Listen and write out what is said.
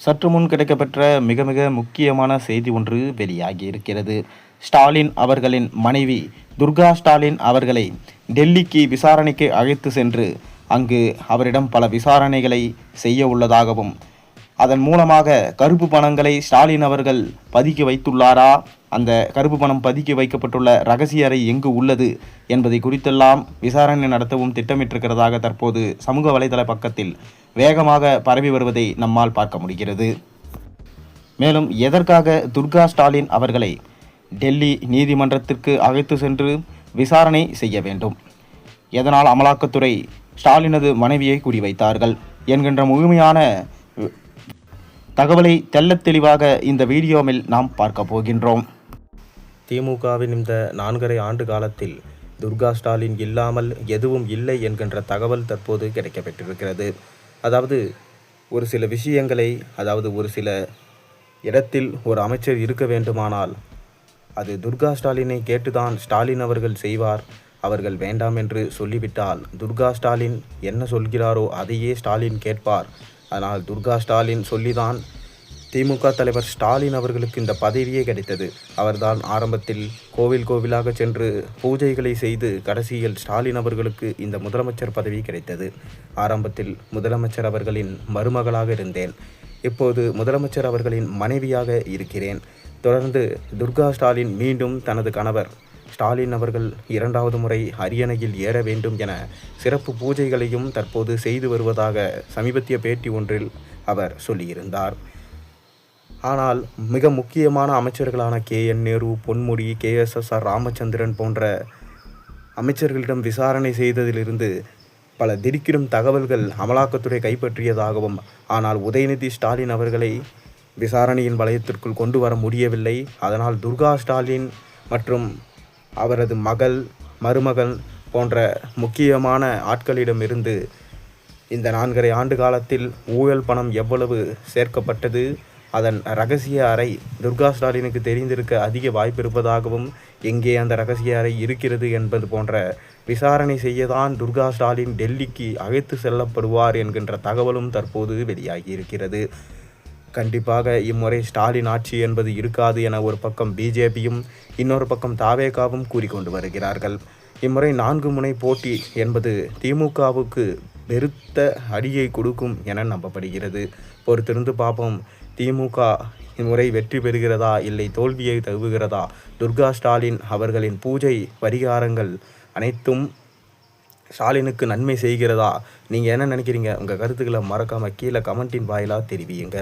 சற்று முன் கிடைக்கப்பெற்ற மிக மிக முக்கியமான செய்தி ஒன்று வெளியாகி இருக்கிறது. ஸ்டாலின் அவர்களின் மனைவி துர்கா ஸ்டாலின் அவர்களை டெல்லிக்கு விசாரணைக்கு அழைத்து சென்று அங்கு அவரிடம் பல விசாரணைகளை செய்ய உள்ளதாகவும், அதன் மூலமாக கருப்பு பணங்களை ஸ்டாலின் அவர்கள் பதுக்கி வைத்துள்ளாரா, அந்த கருப்பு பணம் பதுக்கி வைக்கப்பட்டுள்ள ரகசிய அறை எங்கு உள்ளது என்பதை குறித்தெல்லாம் விசாரணை நடத்தவும் திட்டமிட்டிருக்கிறதாக தற்போது சமூக வலைதள பக்கத்தில் வேகமாக பரவி வருவதை நம்மால் பார்க்க முடிகிறது. மேலும் எதற்காக துர்கா ஸ்டாலின் அவர்களை டெல்லி நீதிமன்றத்திற்கு அழைத்து சென்று விசாரணை செய்ய வேண்டும், எதனால் அமலாக்கத்துறை ஸ்டாலினது மனைவியை குறிவைத்தார்கள் என்கின்ற முழுமையான தகவலை தெள்ளத் தெளிவாக இந்த வீடியோவில் நாம் பார்க்க போகின்றோம். திமுகவின் இந்த 4.5 ஆண்டு காலத்தில் துர்கா ஸ்டாலின் இல்லாமல் எதுவும் இல்லை என்கின்ற தகவல் தற்போது கிடைக்கப்பெற்றிருக்கிறது. அதாவது ஒரு சில விஷயங்களை, அதாவது ஒரு சில இடத்தில் ஒரு அமைச்சர் இருக்க வேண்டுமானால் அது துர்கா ஸ்டாலினை கேட்டுதான் ஸ்டாலின் அவர்கள் செய்வார். அவர்கள் வேண்டாம் என்று சொல்லிவிட்டால் துர்கா ஸ்டாலின் என்ன சொல்கிறாரோ அதையே ஸ்டாலின் கேட்பார். ஆனால் துர்கா ஸ்டாலின் சொல்லிதான் திமுக தலைவர் ஸ்டாலின் அவர்களுக்கு இந்த பதவியே கிடைத்தது. அவர்தான் ஆரம்பத்தில் கோவிலாக சென்று பூஜைகளை செய்து கடைசியில் ஸ்டாலின் அவர்களுக்கு இந்த முதலமைச்சர் பதவி கிடைத்தது. ஆரம்பத்தில் முதலமைச்சர் அவர்களின் மருமகளாக இருந்தேன், இப்போது முதலமைச்சர் அவர்களின் மனைவியாக இருக்கிறேன். தொடர்ந்து துர்கா ஸ்டாலின் மீண்டும் தனது கணவர் ஸ்டாலின் அவர்கள் 2வது முறை அரியணையில் ஏற வேண்டும் என சிறப்பு பூஜைகளையும் தற்போது செய்து வருவதாக சமீபத்திய பேட்டி ஒன்றில் அவர் சொல்லியிருந்தார். ஆனால் மிக முக்கியமான அமைச்சர்களான KN நேரு, பொன்முடி, KSSR ராமச்சந்திரன் போன்ற அமைச்சர்களிடம் விசாரணை செய்ததிலிருந்து பல திடுக்கிடும் தகவல்கள் அமலாக்கத்துறை கைப்பற்றியதாகவும், ஆனால் உதயநிதி ஸ்டாலின் அவர்களை விசாரணையின் வளையத்திற்குள் கொண்டு வர முடியவில்லை. அதனால் துர்கா ஸ்டாலின் மற்றும் அவரது மகள், மருமகள் போன்ற முக்கியமான ஆட்களிடமிருந்து இந்த 4.5 ஆண்டு காலத்தில் ஊழல் பணம் எவ்வளவு சேர்க்கப்பட்டது, அதன் ரகசிய அறை துர்கா ஸ்டாலினுக்கு தெரிந்திருக்க அதிக வாய்ப்பு இருப்பதாகவும், எங்கே அந்த ரகசிய அறை இருக்கிறது என்பது போன்ற விசாரணை செய்யதான் துர்கா ஸ்டாலின் டெல்லிக்கு அழைத்து செல்லப்படுவார் என்கின்ற தகவலும் தற்போது வெளியாகி இருக்கிறது. கண்டிப்பாக இம்முறை ஸ்டாலின் ஆட்சி என்பது இருக்காது என ஒரு பக்கம் பிஜேபியும் இன்னொரு பக்கம் தாவேகாவும் கூறிக்கொண்டு வருகிறார்கள். இம்முறை 4 முனை போட்டி என்பது திமுகவுக்கு பெருத்த அடியை கொடுக்கும் என நம்பப்படுகிறது. பொறுத்திருந்து பார்ப்போம், திமுக இம்முறை வெற்றி பெறுகிறதா இல்லை தோல்வியை தழுவுகிறதா, துர்கா ஸ்டாலின் அவர்களின் பூஜை பரிகாரங்கள் அனைத்தும் ஸ்டாலினுக்கு நன்மை செய்கிறதா? நீங்கள் என்ன நினைக்கிறீங்க? உங்கள் கருத்துக்களை மறக்காமல் கீழே கமெண்டின் வாயிலாக தெரிவியுங்க.